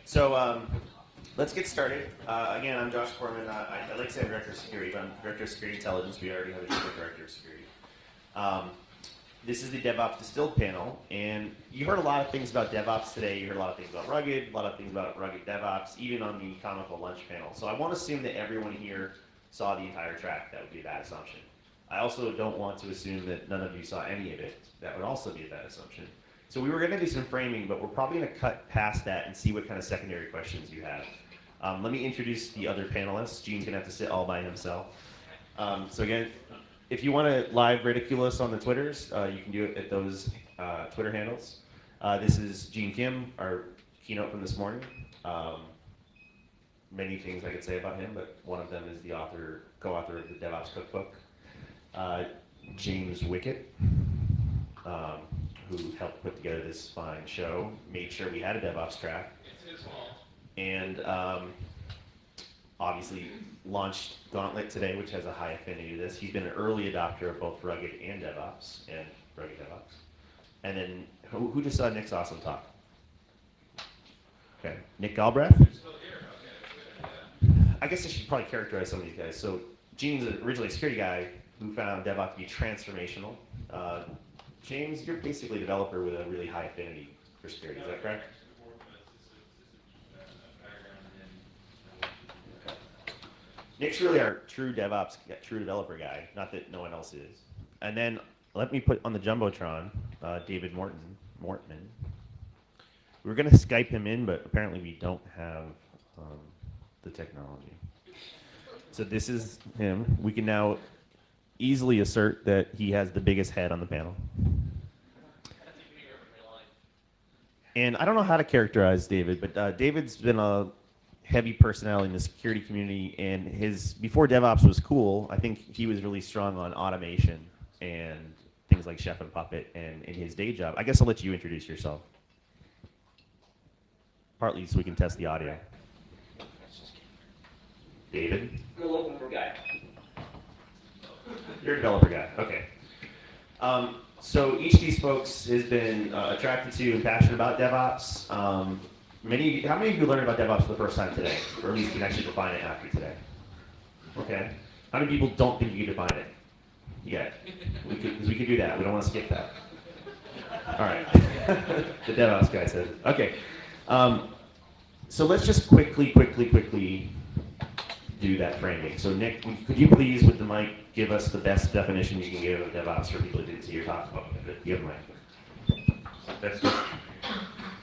So let's get started. Again, I'm Josh Corman. I like to say I'm Director of Security, but I'm Director of Security Intelligence. We already have a different Director of Security. This is the DevOps Distilled panel, and you heard a lot of things about DevOps today. You heard a lot of things about rugged, a lot of things about rugged DevOps, even on the comical lunch panel. So I want to assume that everyone here saw the entire track. That would be a bad assumption. I also don't want to assume that none of you saw any of it. That would also be a bad assumption. So we were going to do some framing, but we're probably going to cut past that and see what kind of secondary questions you have. Let me introduce the other panelists. Gene's going to have to sit all by himself. So again, if you want to live ridicule us on the Twitters, you can do it at those Twitter handles. This is Gene Kim, our keynote from this morning. Many things I could say about him, but one of them is the co-author of the DevOps Cookbook. James Wickett, who helped put together this fine show, made sure we had a DevOps track. It's his fault. And obviously launched Gauntlet today, which has a high affinity to this. He's been an early adopter of both rugged and DevOps, and rugged DevOps. And then, who just saw Nick's awesome talk? Okay, Nick Galbraith? Still here. Okay. I guess I should probably characterize some of these guys. So Gene's originally a security guy who found DevOps to be transformational. James, you're basically a developer with a really high affinity for security, is that correct? Nick's really our true DevOps, true developer guy, not that no one else is. And then let me put on the Jumbotron, David Mortman. We were going to Skype him in, but apparently we don't have the technology. So this is him. We can now easily assert that he has the biggest head on the panel. And I don't know how to characterize David, but David's been a heavy personality in the security community, and before DevOps was cool, I think he was really strong on automation and things like Chef and Puppet, and in his day job. I guess I'll let you introduce yourself. Partly so we can test the audio. David? I'm a developer guy. You're a developer guy, okay. So each of these folks has been attracted to and passionate about DevOps. How many of you learned about DevOps for the first time today? Or at least can actually define it after today? Okay. How many people don't think you can define it yet? Because we could do that. We don't want to skip that. All right. The DevOps guy said. Okay. So let's just quickly do that framing. So Nick, could you please, with the mic, give us the best definition you can give of DevOps for people who didn't see your talk about it? You have the mic.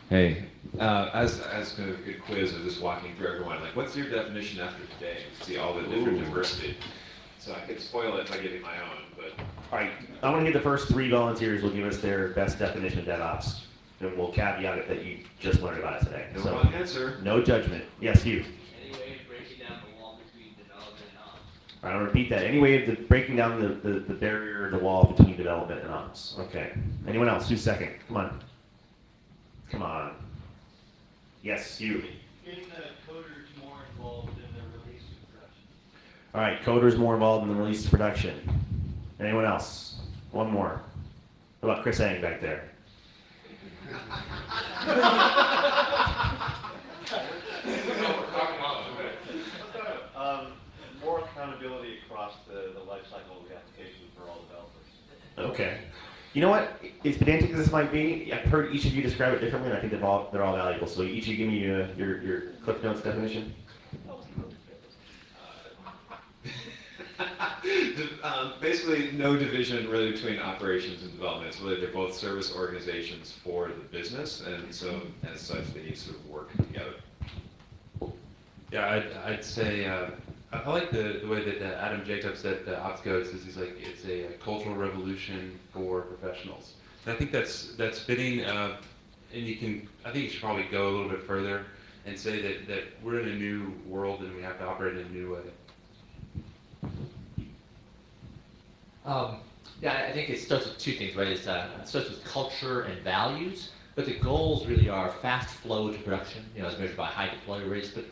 Hey, as kind of a good quiz, I was just walking through everyone, like, what's your definition after today? See all the different diversity. So I could spoil it by giving my own, but. All right, I want to hear the first three volunteers will give us their best definition of DevOps. And we'll caveat it that you just learned about it today. No wrong answer. No judgment. Yes, you. Any way of breaking down the wall between development and ops? All right, I'll repeat that. Any way of breaking down the barrier, the wall between development and ops. Okay. Anyone else? Who's second? Come on. Yes, you. Getting the coders more involved in the release of production. All right, coders more involved in the release of production. Anyone else? One more. What about Chris Ang back there? More accountability across the life cycle of the application for all developers. Okay. You know what? As pedantic as this might be, I've heard each of you describe it differently, and I think they're all valuable. So each of you give me your Cliff Notes definition. Basically, no division really between operations and development. It's really they're both service organizations for the business, and so as such, they need to sort of work together. Yeah, I'd say I like the way that Adam Jacobs at OpsCodes is. He's like, it's a cultural revolution for professionals, and I think that's fitting. And I think you should probably go a little bit further and say that we're in a new world and we have to operate in a new way. Yeah, I think it starts with two things, right? It starts with culture and values, but the goals really are fast flow to production, as measured by high deploy rates. But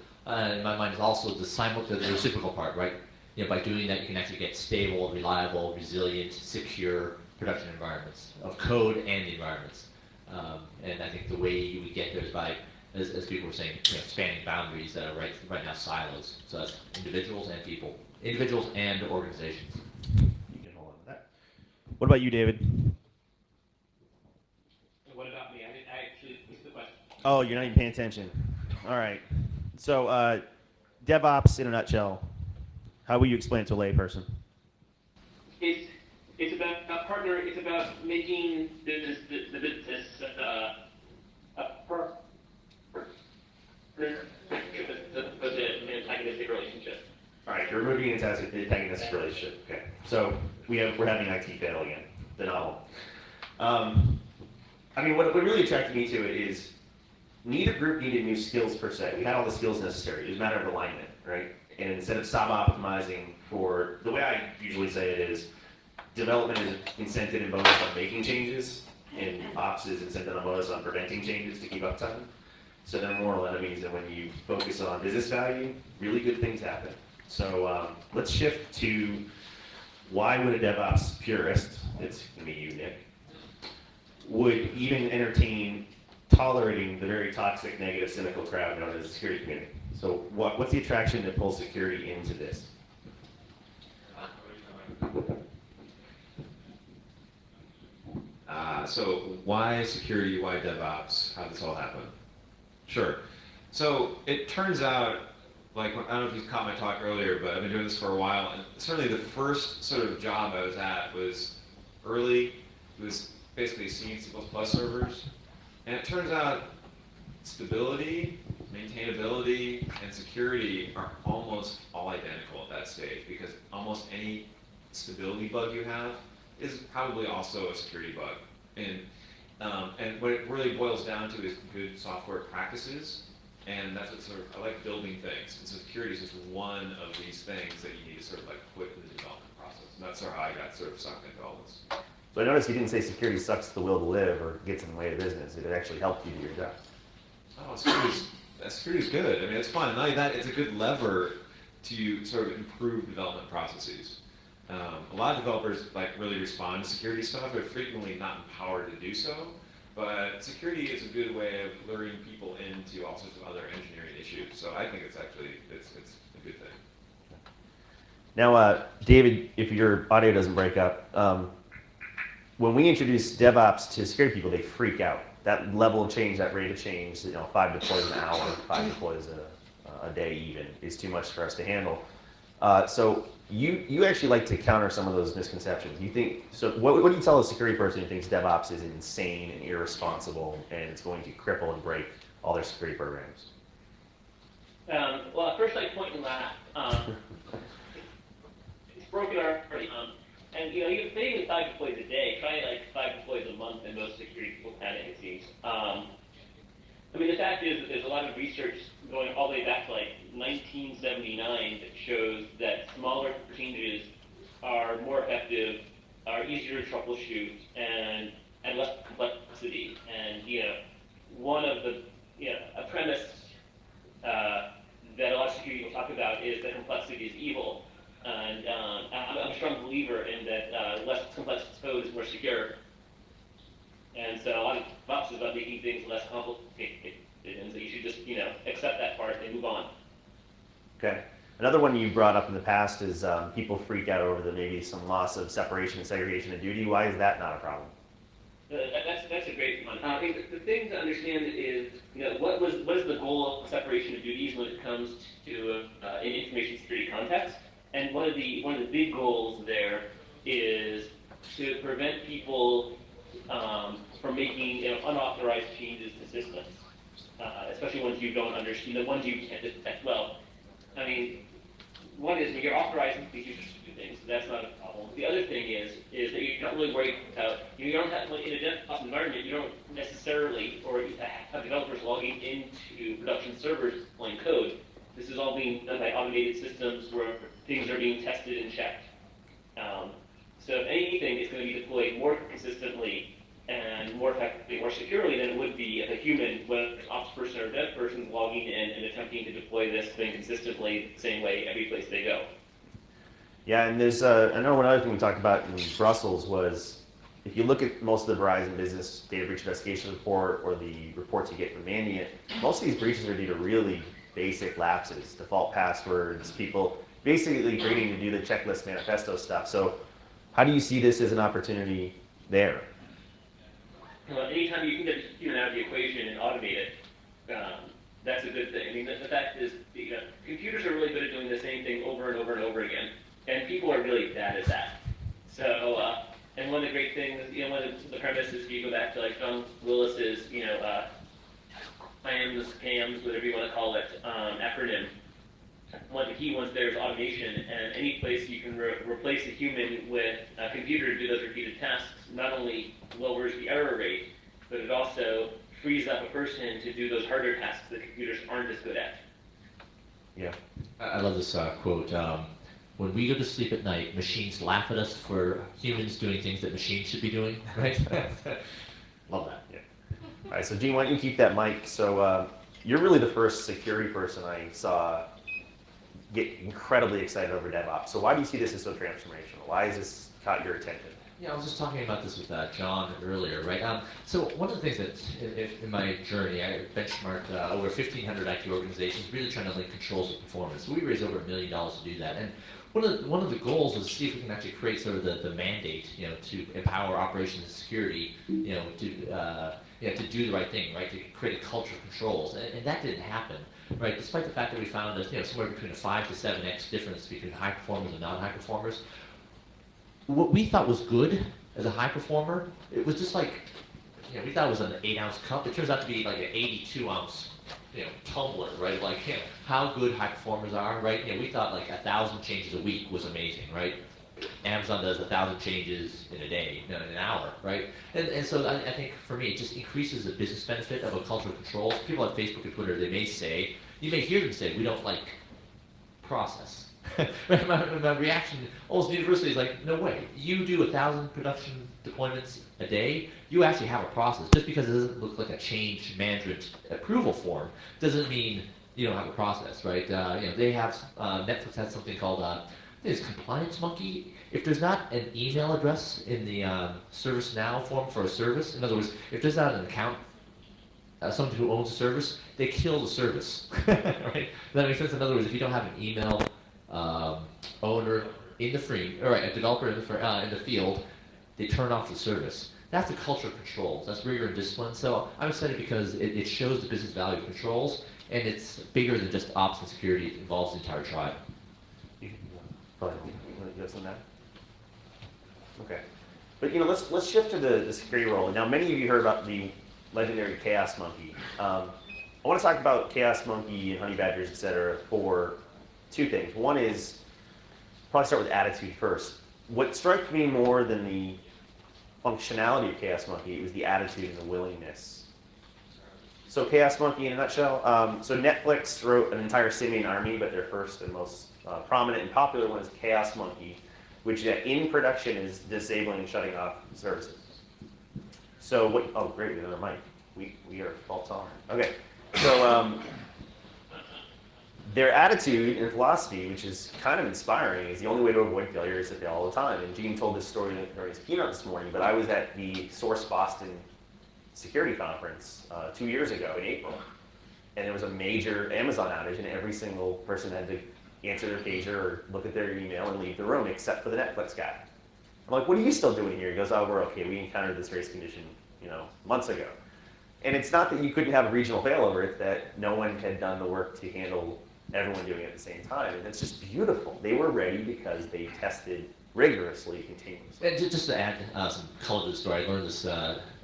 in my mind is also the reciprocal part, right? By doing that, you can actually get stable, reliable, resilient, secure production environments of code and the environments. And I think the way we get there is by as people were saying, spanning boundaries that are right now silos. So that's individuals and people, individuals and organizations. You can hold on to that. What about you, David? What about me? I actually missed the question. Oh, you're not even paying attention. All right. So, DevOps in a nutshell. How will you explain it to a layperson? It's about a partner. It's about making the business a partner with an antagonistic relationship. All right, you're removing an antagonistic relationship. Okay. So we're having IT fail again. The novel. I mean, what really attracted me to it is neither group needed new skills per se. We had all the skills necessary. It was a matter of alignment, right? And instead of sub-optimizing for, the way I usually say it is, development is incented and bonus on making changes, and ops is incented and bonus on preventing changes to keep uptime. So they're moral enemies, and when you focus on business value, really good things happen. So let's shift to why would a DevOps purist, it's going to be you, Nick, would even entertain tolerating the very toxic, negative, cynical crowd known as the security community. So what's the attraction that pulls security into this? So why security, why DevOps, how did this all happen? Sure. So it turns out, like, I don't know if you caught my talk earlier, but I've been doing this for a while, and certainly the first sort of job I was at was early. It was basically C++ servers. And it turns out stability, maintainability, and security are almost all identical at that stage, because almost any stability bug you have is probably also a security bug. And what it really boils down to is good software practices, and that's what sort of, I like building things. And so security is just one of these things that you need to sort of like put in the development process. And that's sort of how I got sort of sucked into all this. So I noticed you didn't say security sucks the will to live or gets in the way of business. It actually helped you do your job. Oh, security's good. I mean, it's fun. And not only that, it's a good lever to sort of improve development processes. A lot of developers like really respond to security stuff. They're frequently not empowered to do so. But security is a good way of luring people into all sorts of other engineering issues. So I think it's actually, it's a good thing. Now, David, if your audio doesn't break up, when we introduce DevOps to security people, they freak out. That level of change, that rate of change, 5 deploys an hour, 5 deploys a day even, is too much for us to handle. So you actually like to counter some of those misconceptions. You think, so what do you tell a security person who thinks DevOps is insane and irresponsible and it's going to cripple and break all their security programs? Well, at first I point and laugh. It's broken already. And you can say even 5 deploys a day. Try like 5 deploys a month, and most security people panic, it seems. I mean, the fact is that there's a lot of research going all the way back to like 1979 that shows that smaller changes are more effective, are easier to troubleshoot, and less complexity. And one of the a premise that a lot of security people talk about is that complexity is evil. And I'm a strong believer in that less complex code is more secure. And so a lot of DevOps is about making things less complicated. And so you should just, accept that part and move on. Okay. Another one you brought up in the past is people freak out over maybe some loss of separation and segregation of duty. Why is that not a problem? That's a great one. I think the thing to understand is, what is the goal of separation of duties when it comes to an information security context? And one of the big goals there is to prevent people from making unauthorized changes to systems, especially ones you don't understand, the ones you can't detect well. I mean, one is you're authorizing these users to do things, so that's not a problem. The other thing is that you're not really worried about, you don't have, in a DevOps environment, you don't necessarily, or have developers logging into production servers deploying code. This is all being done by automated systems where things are being tested and checked. So if anything, it's going to be deployed more consistently and more effectively, more securely than it would be if a human, whether it's ops person or dev person, logging in and attempting to deploy this thing consistently the same way every place they go. Yeah, and there's, I know one other thing we talked about in Brussels was if you look at most of the Verizon Business Data Breach Investigation Report or the reports you get from Mandiant, most of these breaches are due to really basic lapses, default passwords, people basically agreeing to do the checklist manifesto stuff. So how do you see this as an opportunity there? Well, anytime you can get human out of the equation and automate it, that's a good thing. I mean, the fact is, computers are really good at doing the same thing over and over and over again, and people are really bad at that. So, and one of the great things, one of the premises, if you go back to like John Willis's, PAMS, whatever you want to call it, acronym. One of the key ones there is automation, and any place you can replace a human with a computer to do those repeated tasks not only lowers the error rate, but it also frees up a person to do those harder tasks that computers aren't as good at. Yeah. I love this quote. When we go to sleep at night, machines laugh at us for humans doing things that machines should be doing, right? Love that. Yeah. All right, so Gene, why don't you keep that mic? So you're really the first security person I saw get incredibly excited over DevOps. So why do you see this as so transformational? Why has this caught your attention? Yeah, I was just talking about this with John earlier, right? So one of the things that in my journey, I benchmarked over 1,500 IT organizations, really trying to link controls with performance. So we raised over $1 million to do that. And one of the goals was to see if we can actually create sort of the mandate, to empower operations and security, to do the right thing, right? To create a culture of controls, and that didn't happen, right? Despite the fact that we found that somewhere between a 5 to 7x difference between high performers and non-high performers. What we thought was good as a high performer, it was just like, we thought it was an 8-ounce cup. It turns out to be like an 82-ounce, tumbler, right? Like, how good high performers are, right? We thought like 1,000 changes a week was amazing, right? Amazon does 1,000 changes in a day, in an hour, right? And so I think for me, it just increases the business benefit of a culture of controls. People on Facebook and Twitter, they may say, you may hear them say, we don't like process. my reaction almost universally is like, no way. You do 1,000 production deployments a day, you actually have a process. Just because it doesn't look like a change management approval form doesn't mean you don't have a process, right? They have, Netflix has something called, it's Compliance Monkey. If there's not an email address in the ServiceNow form for a service, in other words, if there's not an account, someone who owns a service, they kill the service, right? That makes sense. In other words, if you don't have an email owner in the free, or a developer in the field, they turn off the service. That's a culture of controls. That's rigor and discipline. So I'm excited because it shows the business value of controls, and it's bigger than just ops and security. It involves the entire tribe. You want to give us on that? Okay. But let's shift to the security role. Now, many of you heard about the legendary Chaos Monkey. I want to talk about Chaos Monkey and honey badgers, et cetera, for two things. One is, probably start with attitude first. What struck me more than the functionality of Chaos Monkey, it was the attitude and the willingness. So Chaos Monkey in a nutshell. So Netflix wrote an entire simian army, but their first and most prominent and popular one is Chaos Monkey, which in production is disabling and shutting off services. So what? Oh, great, we have another mic. We are fault tolerant. Okay, so their attitude and philosophy, which is kind of inspiring, is the only way to avoid failure is to fail all the time. And Gene told this story during his keynote this morning, but I was at the Source Boston security conference 2 years ago in April, and there was a major Amazon outage, and every single person had to answer their pager or look at their email and leave the room, except for the Netflix guy. I'm like, what are you still doing here? He goes, oh, we're okay. We encountered this race condition, months ago. And it's not that you couldn't have a regional failover, it's that no one had done the work to handle everyone doing it at the same time. And it's just beautiful. They were ready because they tested rigorously, continuously. And just to add some color to the story, I learned this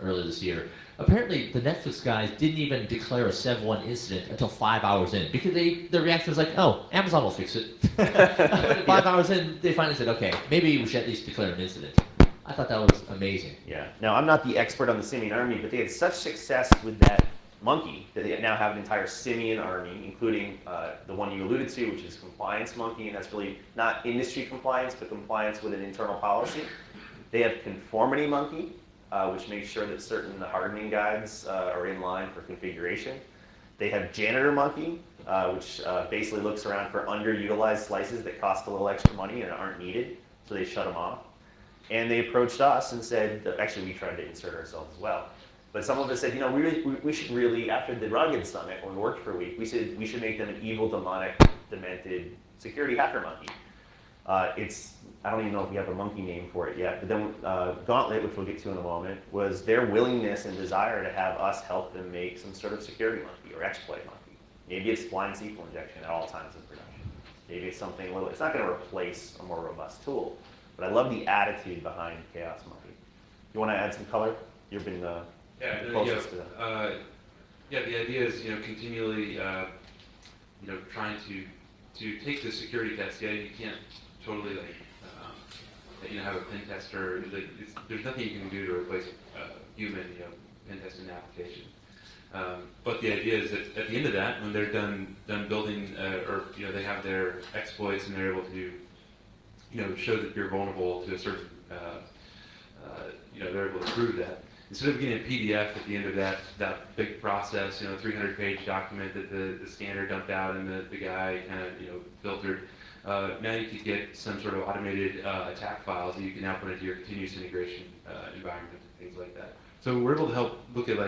earlier this year. Apparently, the Netflix guys didn't even declare a Sev1 incident until 5 hours in, because their reaction was like, oh, Amazon will fix it. But 5 hours in, they finally said, okay, maybe we should at least declare an incident. I thought that was amazing. Yeah. Now, I'm not the expert on the simian army, but they had such success with that monkey that they now have an entire simian army, including the one you alluded to, which is Compliance Monkey, and that's really not industry compliance, but compliance with an internal policy. They have Conformity Monkey, which makes sure that certain hardening guides are in line for configuration. They have Janitor Monkey, which basically looks around for underutilized slices that cost a little extra money and aren't needed, so they shut them off. And they approached us and said, actually we tried to insert ourselves as well. But some of us said, we should really, after the Rugged Summit, when we worked for a week, we said we should make them an evil, demonic, demented security hacker monkey. I don't even know if we have a monkey name for it yet, but then Gauntlet, which we'll get to in a moment, was their willingness and desire to have us help them make some sort of security monkey or exploit monkey. Maybe it's blind SQL injection at all times in production. Maybe it's something a little, it's not going to replace a more robust tool, but I love the attitude behind Chaos Monkey. You want to add some color? You've been closest to that. The idea is, continually, trying to take the security test. Yeah, you can't totally have a pen tester. There's nothing you can do to replace a human, pen testing application. But the idea is that at the end of that, when they're done building, or they have their exploits and they're able to, show that you're vulnerable to a certain, they're able to prove that. Instead of getting a PDF at the end of that big process, 300-page document that the scanner dumped out and the guy kind of, filtered, now you could get some sort of automated attack files that you can now put into your continuous integration environment and things like that. So we're able to help look at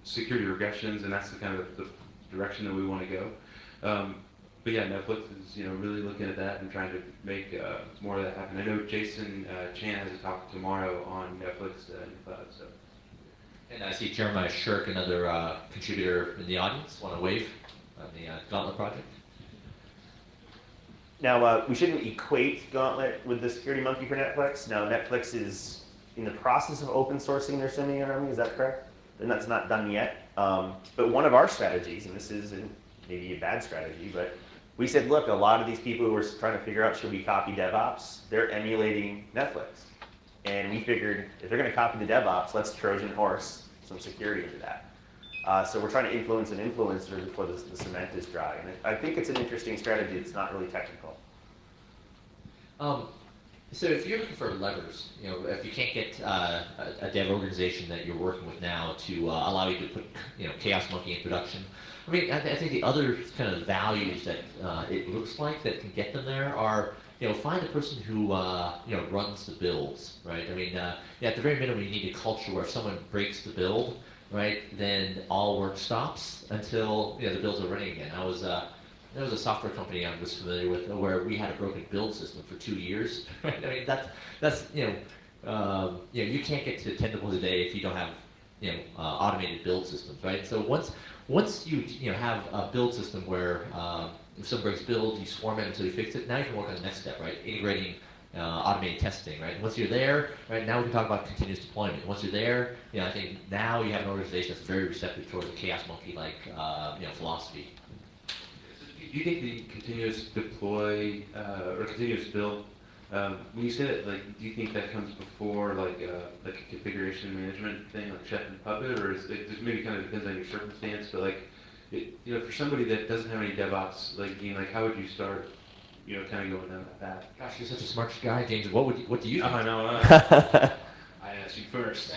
security regressions, and that's the kind of the direction that we want to go. But yeah, Netflix is really looking at that and trying to make more of that happen. I know Jason Chan has a talk tomorrow on Netflix in the cloud. So. And I see Jeremiah Shirk, another contributor in the audience, want to wave on the Gauntlet project. Now, we shouldn't equate Gauntlet with the security monkey for Netflix. Now, Netflix is in the process of open sourcing their Symbian army, is that correct? And that's not done yet. But one of our strategies, and this is maybe a bad strategy, but we said, look, a lot of these people who were trying to figure out should we copy DevOps, they're emulating Netflix. And we figured if they're going to copy the DevOps, let's Trojan horse some security into that. So we're trying to influence an influencer before the cement is dry. And I think it's an interesting strategy. It's not really technical. So if you're looking for levers, if you can't get a dev organization that you're working with now to allow you to put, Chaos Monkey in production, I mean, I think the other kind of values that it looks like that can get them there are, find the person who, runs the builds, right? I mean, at the very minimum, you need a culture where if someone breaks the build, right, then all work stops until, the builds are running again. There was a software company I was familiar with where we had a broken build system for 2 years. Right? I mean, that's you can't get to 10 deploys a day if you don't have automated build systems, right? So once you have a build system where if someone breaks build, you swarm it until you fix it. Now you can work on the next step, right? Integrating automated testing, right? And once you're there, right, now we can talk about continuous deployment. Once you're there, I think now you have an organization that's very receptive towards a Chaos Monkey-like philosophy. Do you think the continuous deploy or continuous build, when you say that, do you think that comes before like a configuration management thing like Chef and Puppet, or is it just maybe kind of depends on your circumstance? But for somebody that doesn't have any DevOps, how would you start, kind of going down that path? Gosh, you're such a smart guy, James. What do you think? I know. I asked you first.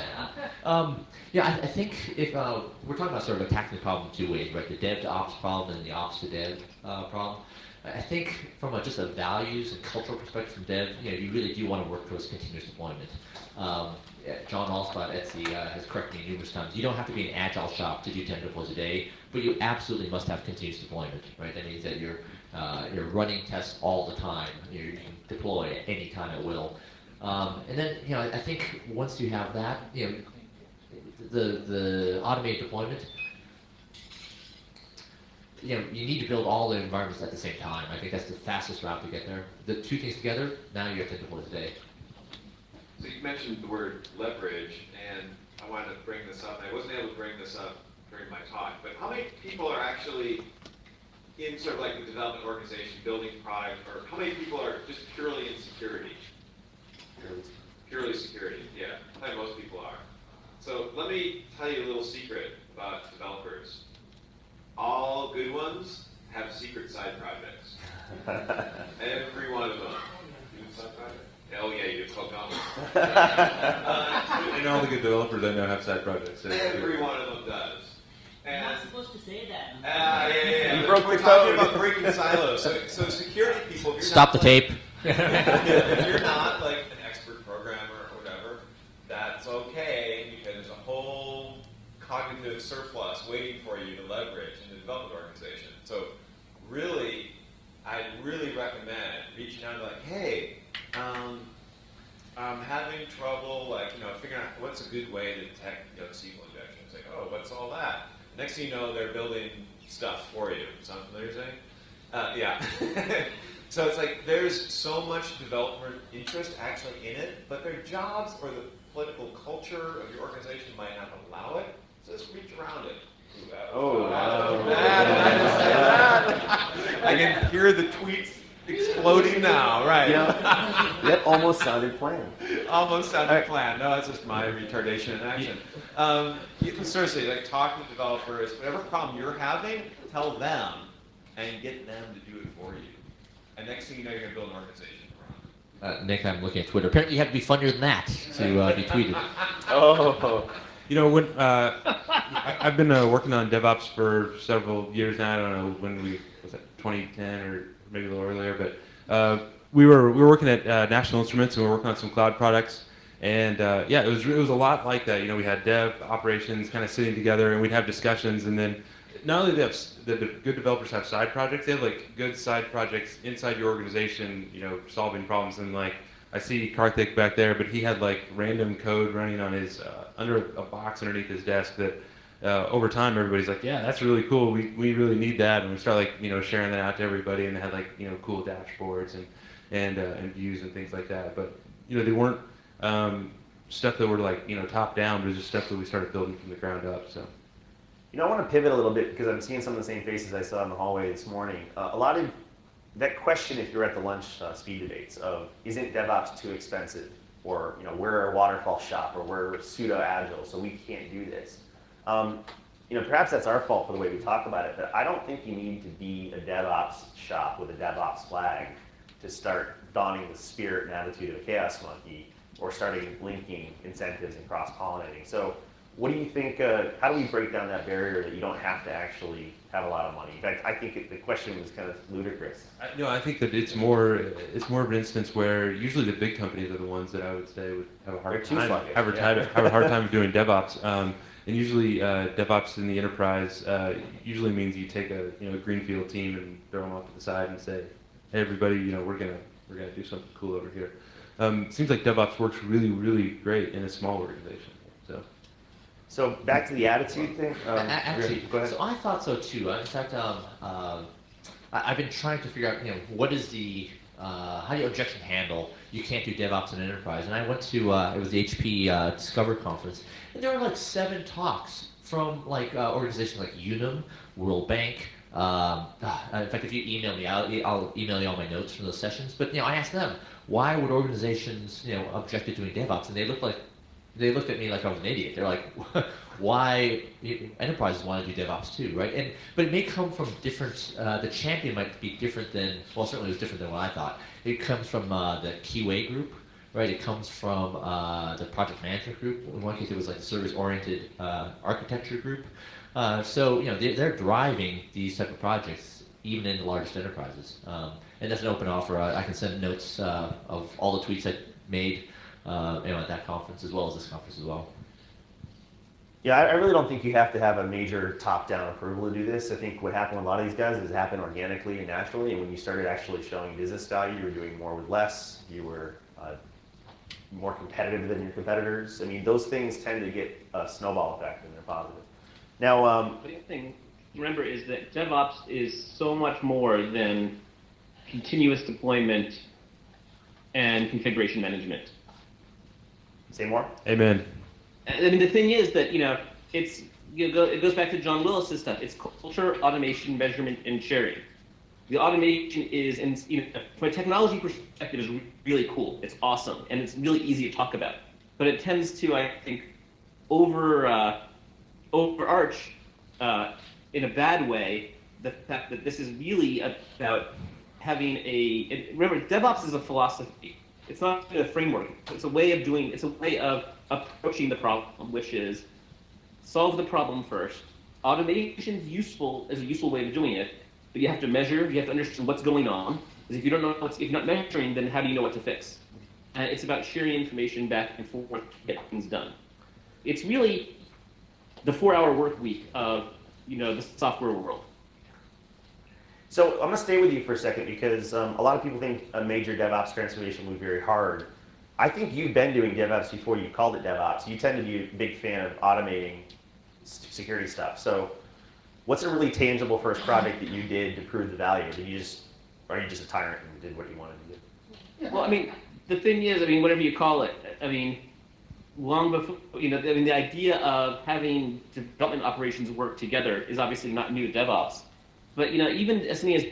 I think if we're talking about sort of attacking the problem in two ways, right? The dev to ops problem and the ops to dev problem. I think from just a values and cultural perspective from dev, you really do want to work towards continuous deployment. John Allspot at Etsy has corrected me numerous times. You don't have to be an agile shop to do 10 deploys a day, but you absolutely must have continuous deployment, right? That means that you're running tests all the time. You can deploy at any time at will. And then, I think once you have that, the automated deployment, you need to build all the environments at the same time. I think that's the fastest route to get there. The two things together, now you have 10 deploys a day. So you mentioned the word leverage, and I wanted to bring this up. I wasn't able to bring this up during my talk, but how many people are actually in sort of like the development organization building product, or how many people are just purely in security? Purely security, yeah. I think most people are. So let me tell you a little secret about developers. All good ones have secret side projects. Every one of them. You do side project? Oh yeah, you do Kokomo. And all the good developers I know have side projects. Every one of them does. You're not supposed to say that. Yeah. You broke We're the talking code. about breaking silos. So security people, if you're Stop not the tape. if you're not like an expert programmer pay because there's a whole cognitive surplus waiting for you to leverage in the development organization. So really, I'd really recommend reaching out and like, hey, I'm having trouble, like, figuring out what's a good way to detect, SQL injection. It's like, oh, what's all that? Next thing you know, they're building stuff for you. Sound familiar, Zane? Yeah. So it's like there's so much development interest actually in it, but their jobs or the political culture of your organization might not allow it. So just reach around it. Oh, wow. I can hear the tweets exploding now, right? That almost sounded planned. Almost sounded planned. No, that's just my retardation in action. Seriously, like talk to developers, whatever problem you're having, tell them and get them to do it for you. And next thing you know, you're going to build an organization around it. Nick, I'm looking at Twitter. Apparently, you have to be funnier than that to be tweeted. Oh. When I've been working on DevOps for several years now. I don't know when was that 2010 or maybe a little earlier, but we were working at National Instruments and we were working on some cloud products. And it was a lot like that. We had dev operations kind of sitting together, and we'd have discussions, and then not only do the good developers have side projects, they have like good side projects inside your organization, solving problems. And like I see Karthik back there, but he had like random code running on his under a box underneath his desk that over time everybody's like, yeah, that's really cool. We really need that, and we start like sharing that out to everybody, and they had like cool dashboards and views and things like that. But they weren't stuff that were like top down, but it was just stuff that we started building from the ground up. So. I want to pivot a little bit because I'm seeing some of the same faces I saw in the hallway this morning. A lot of that question, if you're at the lunch speed debates of, isn't DevOps too expensive? Or, we're a waterfall shop, or we're pseudo-agile, so we can't do this. Perhaps that's our fault for the way we talk about it, but I don't think you need to be a DevOps shop with a DevOps flag to start donning the spirit and attitude of a chaos monkey or starting linking incentives and cross-pollinating. So what do you think, how do we break down that barrier that you don't have to actually have a lot of money? In fact, I think the question was kind of ludicrous. I think that it's more of an instance where usually the big companies are the ones that I would say would have a hard time doing DevOps. And usually DevOps in the enterprise usually means you take a greenfield team and throw them off to the side and say, hey everybody, we're gonna do something cool over here. Seems like DevOps works really, really great in a small organization. So back to the attitude thing. Actually, go ahead. so I thought so too. In fact, I've been trying to figure out, what is the how do you objection handle? You can't do DevOps in an enterprise. And I went to it was the HP Discover conference, and there were like 7 talks from like organizations like Unum, World Bank. In fact, if you email me, I'll email you all my notes from those sessions. But I asked them, why would organizations object to doing DevOps, and they looked at me like I was an idiot. They're like, why enterprises want to do DevOps too, right? But it may come from different, the champion might be different than, well, certainly it was different than what I thought. It comes from the QA group, right? It comes from the project management group. In one case, it was like the service-oriented architecture group. So, they're driving these type of projects, even in the largest enterprises. And that's an open offer. I can send notes of all the tweets I made at that conference as well as this conference as well. Yeah, I really don't think you have to have a major top-down approval to do this. I think what happened with a lot of these guys is it happened organically and naturally, and when you started actually showing business value, you were doing more with less, you were more competitive than your competitors. I mean, those things tend to get a snowball effect and they're positive. Now, the thing to remember is that DevOps is so much more than continuous deployment and configuration management. Say more? Amen. I mean, the thing is that, it goes back to John Willis' stuff. It's culture, automation, measurement, and sharing. The automation is, from a technology perspective, is really cool. It's awesome, and it's really easy to talk about. But it tends to, I think, overarch in a bad way the fact that this is really about having remember, DevOps is a philosophy. It's not a framework. It's a way of approaching the problem, which is solve the problem first. Automation is a useful way of doing it, but you have to measure, you have to understand what's going on. Because if you're not measuring, then how do you know what to fix? And it's about sharing information back and forth to get things done. it's really the 4-hour work week of the software world. So I'm going to stay with you for a second because a lot of people think a major DevOps transformation will be very hard. I think you've been doing DevOps before you called it DevOps. You tend to be a big fan of automating security stuff. So what's a really tangible first project that you did to prove the value? Are you just a tyrant and did what you wanted to do? Yeah. Well, I mean, the thing is, whatever you call it, long before, the idea of having development operations work together is obviously not new to DevOps. But, even as something as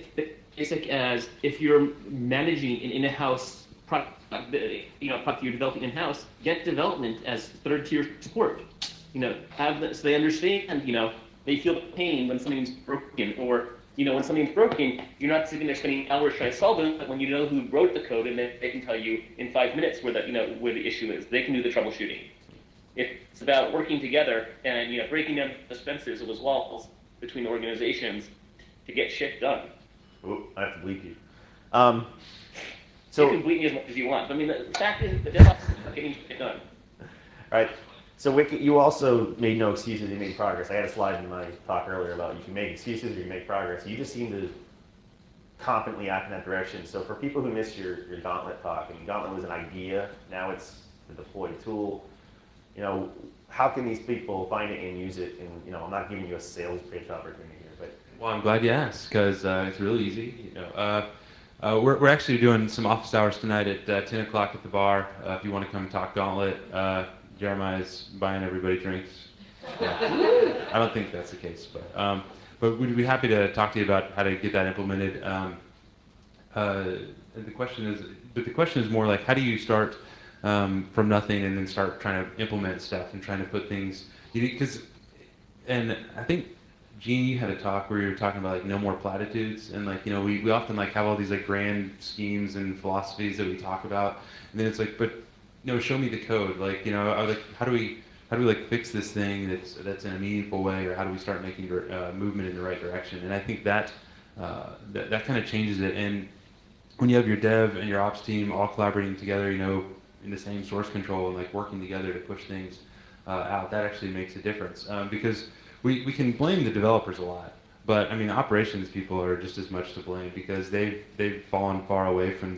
basic as if you're managing an in-house product, product you're developing in-house, get development as third-tier support. So they understand, they feel the pain when something's broken, or, when something's broken, you're not sitting there spending hours trying to solve it, but when you know who wrote the code, and then they can tell you in 5 minutes where the issue is. They can do the troubleshooting. It's about working together and, breaking down the fences of those walls between organizations to get shit done. Ooh, I have to bleep you. You can bleep me as much as you want. But, the fact is that DevOps is not getting shit done. All right. So Wicket, you also made no excuses, you made progress. I had a slide in my talk earlier about you can make excuses or you can make progress. You just seem to confidently act in that direction. So for people who missed your Gauntlet talk, Gauntlet was an idea, now it's the deployed tool. How can these people find it and use it? And I'm not giving you a sales pitch opportunity here, but Well, I'm glad you asked because it's really easy. We're actually doing some office hours tonight at 10 o'clock at the bar. If you want to come talk Gauntlet, Jeremiah's buying everybody drinks. Yeah. I don't think that's the case, but we'd be happy to talk to you about how to get that implemented. The question is more like, how do you start from nothing and then start trying to implement stuff and trying to put things, and I think Gene, you had a talk where you were talking about no more platitudes, and we often have all these grand schemes and philosophies that we talk about, and then it's but show me the code, how do we fix this thing that's in a meaningful way, or how do we start making movement in the right direction? And I think that kind of changes it. And when you have your dev and your ops team all collaborating together, in the same source control and working together to push things out, that actually makes a difference. Because we can blame the developers a lot, but operations people are just as much to blame because they've fallen far away from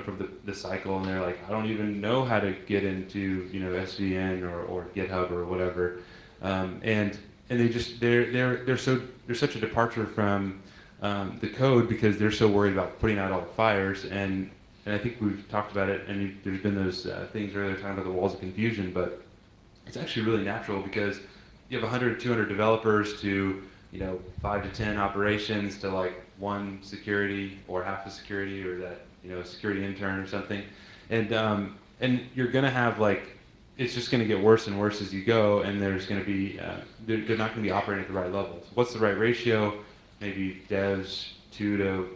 from the cycle, and they're I don't even know how to get into SVN or GitHub or whatever, and they're such a departure from the code because they're so worried about putting out all the fires, and I think we've talked about it, and there's been those things earlier talking about the walls of confusion, but it's actually really natural because you have 100 or 200 developers to 5 to 10 operations to one security or half the security or that security intern or something, and you're gonna have it's just gonna get worse and worse as you go, and there's gonna be they're not gonna be operating at the right levels. What's the right ratio? Maybe devs 2 to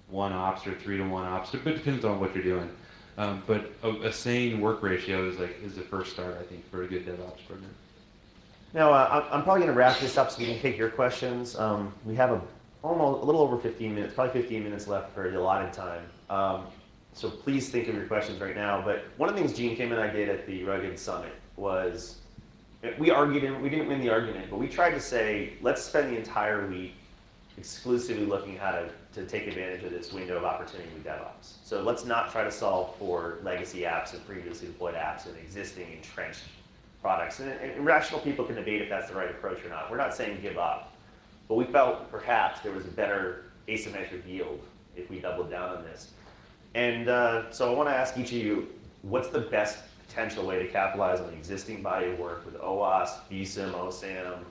1 ops or 3 to 1 ops, but it depends on what you're doing. But a sane work ratio is the first start, I think, for a good DevOps program. Now, I'm probably going to wrap this up so we can take your questions. We have almost a little over 15 minutes, probably 15 minutes left for the allotted time. So please think of your questions right now. But one of the things Gene Kim and I did at the Rugged Summit was we argued, and we didn't win the argument, but we tried to say, let's spend the entire week exclusively looking how to take advantage of this window of opportunity with DevOps. So let's not try to solve for legacy apps and previously deployed apps and existing entrenched products. And rational people can debate if that's the right approach or not. We're not saying give up, but we felt perhaps there was a better asymmetric yield if we doubled down on this. And so I want to ask each of you, what's the best potential way to capitalize on the existing body of work with OWASP, VSIM, OSAM,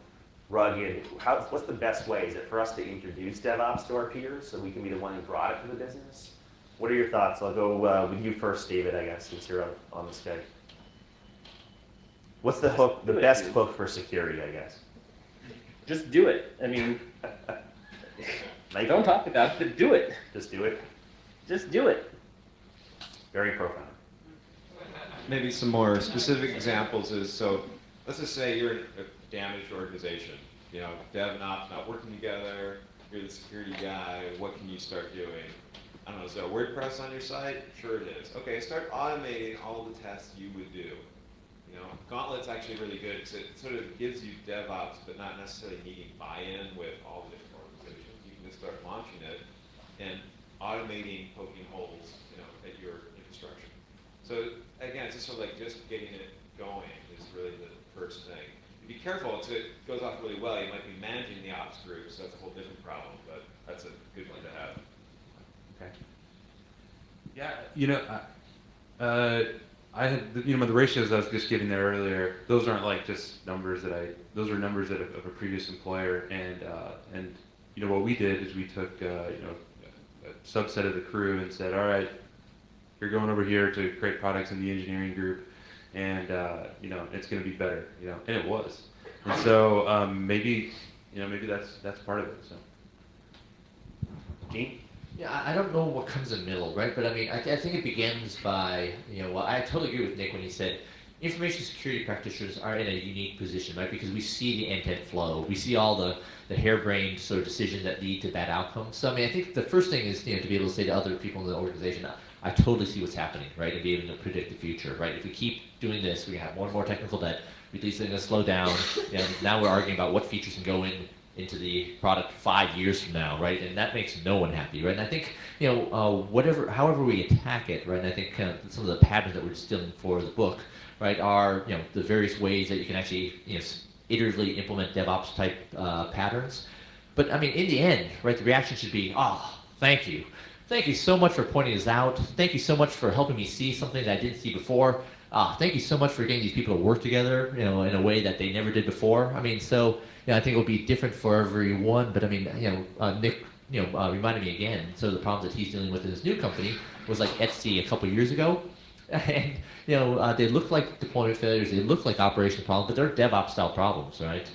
Rugged? What's the best way? Is it for us to introduce DevOps to our peers so we can be the one who brought it to the business? What are your thoughts? I'll go with you first, David, I guess, since you're on the Skype. What's the hook, the best hook for security, I guess? Just do it. Don't talk about it, do it. Just do it? Just do it. Very profound. Maybe some more specific examples is, so let's just say you're a damaged organization. Dev and ops not working together, you're the security guy, what can you start doing? I don't know, is there a WordPress on your site? Sure it is. Okay, start automating all the tests you would do. that's actually really good because it sort of gives you DevOps, but not necessarily needing buy-in with all the different organizations. You can just start launching it and automating poking holes, at your infrastructure. So again, it's just sort of like just getting it going is really the first thing. Be careful, if it goes off really well, you might be managing the ops group, so that's a whole different problem, but that's a good one to have. Okay. Yeah, I had, the ratios I was just giving there earlier, those aren't like just numbers those are numbers of a previous employer, and what we did is we took, a subset of the crew and said, all right, you're going over here to create products in the engineering group, and it's going to be better, and it was. And so maybe that's part of it. So. Gene? Yeah, I don't know what comes in the middle, right? But I mean, I think it begins by, I totally agree with Nick when he said information security practitioners are in a unique position, right? Because we see the end-to-end flow. We see all the harebrained sort of decisions that lead to bad outcomes. So I mean, I think the first thing is, to be able to say to other people in the organization, I totally see what's happening, right? And be able to predict the future, right? If we keep doing this, we're gonna have more and more technical debt. Release is gonna slow down. Now we're arguing about what features can go into the product 5 years from now, right? And that makes no one happy, right? And I think, however we attack it, right? And I think kind of some of the patterns that we're distilling for the book, right, are, the various ways that you can actually, iteratively implement DevOps type patterns. But I mean, in the end, right, the reaction should be, thank you. Thank you so much for pointing this out. Thank you so much for helping me see something that I didn't see before. Thank you so much for getting these people to work together, in a way that they never did before. I mean, so, I think it'll be different for everyone, but I mean, Nick, reminded me again, so the problems that he's dealing with in his new company was like Etsy a couple years ago. And, they look like deployment failures, they look like operational problems, but they're DevOps style problems, right?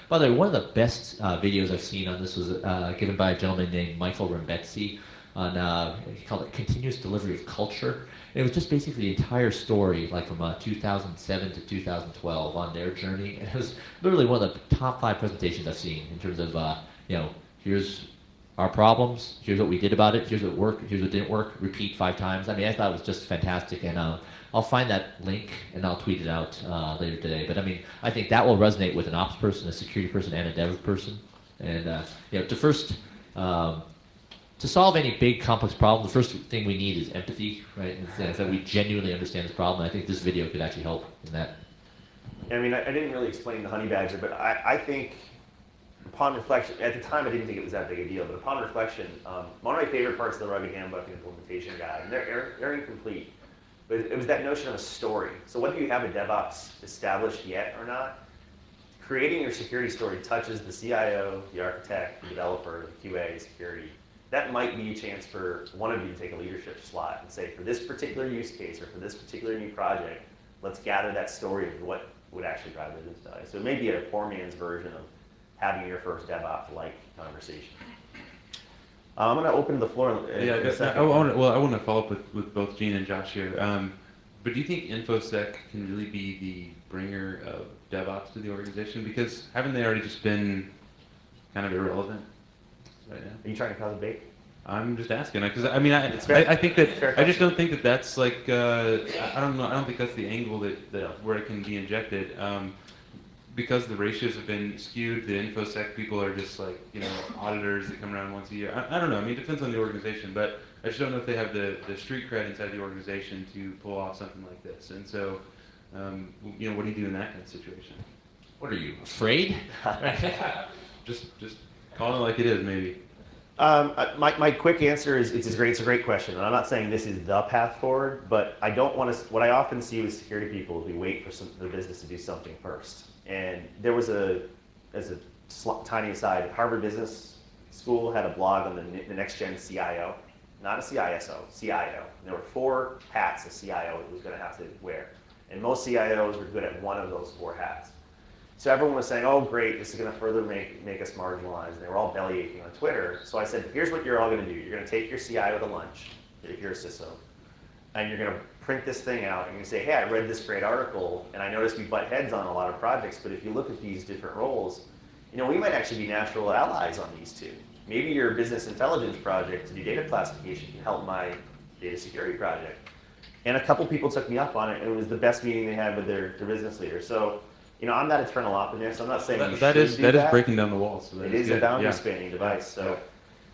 By the way, one of the best videos I've seen on this was given by a gentleman named Michael Rembetzi on, he called it Continuous Delivery of Culture. And it was just basically the entire story, like from 2007 to 2012 on their journey. And it was literally one of the top 5 presentations I've seen in terms of, here's our problems, here's what we did about it, here's what worked, here's what didn't work, repeat 5 times. I mean, I thought it was just fantastic, and I'll find that link and I'll tweet it out later today. But I mean, I think that will resonate with an ops person, a security person, and a dev person. And to solve any big complex problem, the first thing we need is empathy, right? And that we genuinely understand this problem. I think this video could actually help in that. I mean, I didn't really explain the honey badger, but I think upon reflection, at the time I didn't think it was that big a deal, but upon reflection, one of my favorite parts of the Rugged Handbook implementation guide, and they're incomplete, but it was that notion of a story. So whether you have a DevOps established yet or not, creating your security story touches the CIO, the architect, the developer, the QA, security. That might be a chance for one of you to take a leadership slot and say, for this particular use case or for this particular new project, let's gather that story of what would actually drive business value. So it may be a poor man's version of having your first DevOps-like conversation. I'm going to open the floor in a second. I want to follow up with both Gene and Josh here. But do you think InfoSec can really be the bringer of DevOps to the organization? Because haven't they already just been kind of irrelevant right now? Are you trying to cause a debate? I'm just asking, because I mean, I think that I just don't think that that's like I don't know. I don't think that's the angle that where it can be injected. Because the ratios have been skewed, the InfoSec people are just like, auditors that come around once a year. I don't know. I mean, it depends on the organization, but I just don't know if they have the street cred inside the organization to pull off something like this. And so, what do you do in that kind of situation? What are you, afraid? just call it like it is, maybe. My quick answer is it's a great question, and I'm not saying this is the path forward, but I don't want to. What I often see with security people is we wait for the business to do something first. And there was as a tiny aside, Harvard Business School had a blog on the next gen CIO, not a CISO, CIO. And there were 4 hats a CIO was going to have to wear, and most CIOs were good at one of those 4 hats. So everyone was saying, oh great, this is going to further make us marginalized. And they were all belly aching on Twitter. So I said, here's what you're all going to do. You're going to take your CIO to lunch, if you're a CISO, and you're going to print this thing out, and you're going to say, hey, I read this great article, and I noticed we butt heads on a lot of projects, but if you look at these different roles, we might actually be natural allies on these 2. Maybe your business intelligence project to do data classification can help my data security project. And a couple people took me up on it, and it was the best meeting they had with their business leader. So, I'm that eternal optimist. I'm not saying you that should is do that is that. breaking down the walls. So It is a boundary spanning Yeah. device. So Yeah.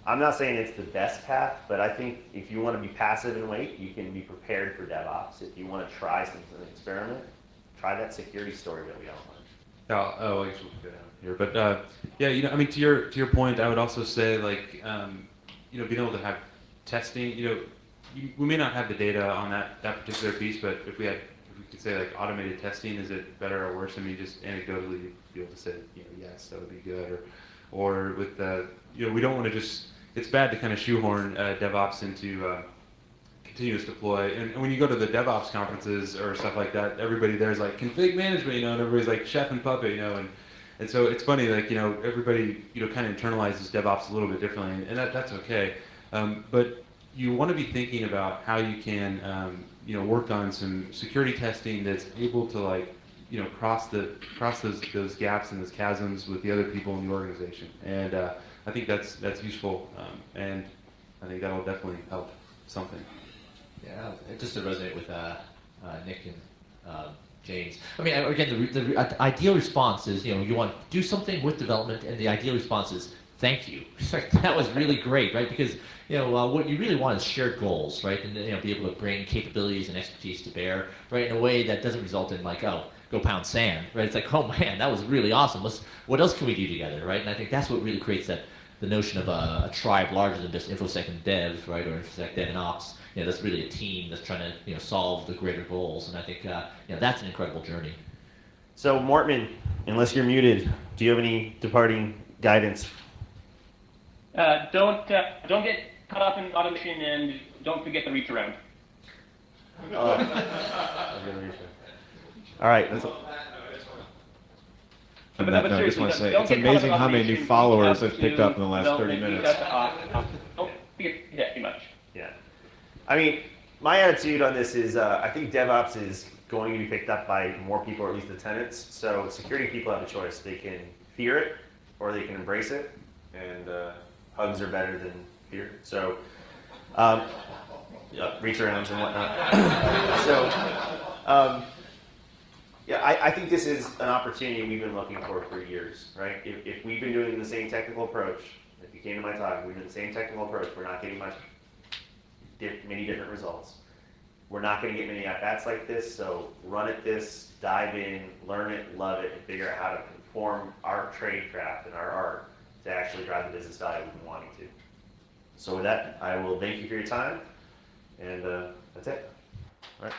I'm not saying it's the best path, but I think if you want to be passive and wait, you can be prepared for DevOps. If you want to try something, experiment, try that security story that we outlined. I guess we'll get out here. But yeah, I mean, to your point, I would also say like, being able to have testing. We may not have the data on that particular piece, but if we could say like automated testing, is it better or worse? I mean, just anecdotally, you'd be able to say, yes, that would be good, or with we don't want to just. It's bad to kind of shoehorn DevOps into continuous deploy. And when you go to the DevOps conferences or stuff like that, everybody there's like config management, and everybody's like chef and puppet, and so it's funny, like everybody kind of internalizes DevOps a little bit differently, and that's okay. But you want to be thinking about how you can work on some security testing that's able to cross those gaps and those chasms with the other people in the organization. And I think that's useful, and I think that'll definitely help something. Yeah, just to resonate with Nick and James. I mean, again, the ideal response is, you want to do something with development, and the ideal response is, thank you. That was really great, right? Because, what you really want is shared goals, right? And, be able to bring capabilities and expertise to bear, right? In a way that doesn't result in like, oh, go pound sand, right? It's like, oh man, that was really awesome. What else can we do together, right? And I think that's what really creates the notion of a tribe larger than just InfoSec and Dev, right? Or InfoSec, Dev, and Ops. That's really a team that's trying to, solve the greater goals. And I think, that's an incredible journey. So, Mortman, unless you're muted, do you have any departing guidance? Don't get caught up in automation, and don't forget the reach around. All right. On that note, I just want to say, it's amazing how many new followers I've picked up in the last 30 minutes. Don't forget that too much. Yeah. I mean, my attitude on this is I think DevOps is going to be picked up by more people, or at least the tenants. So security people have a choice. They can fear it or they can embrace it. And hugs are better than fear. So, reach arounds and whatnot. I think this is an opportunity we've been looking for years, right? If we've been doing the same technical approach, if you came to my talk, we've been the same technical approach, we're not getting many different results. We're not going to get many at-bats like this, so run at this, dive in, learn it, love it, and figure out how to conform our trade craft and our art to actually drive the business value we've been wanting to. So with that, I will thank you for your time, and that's it. All right.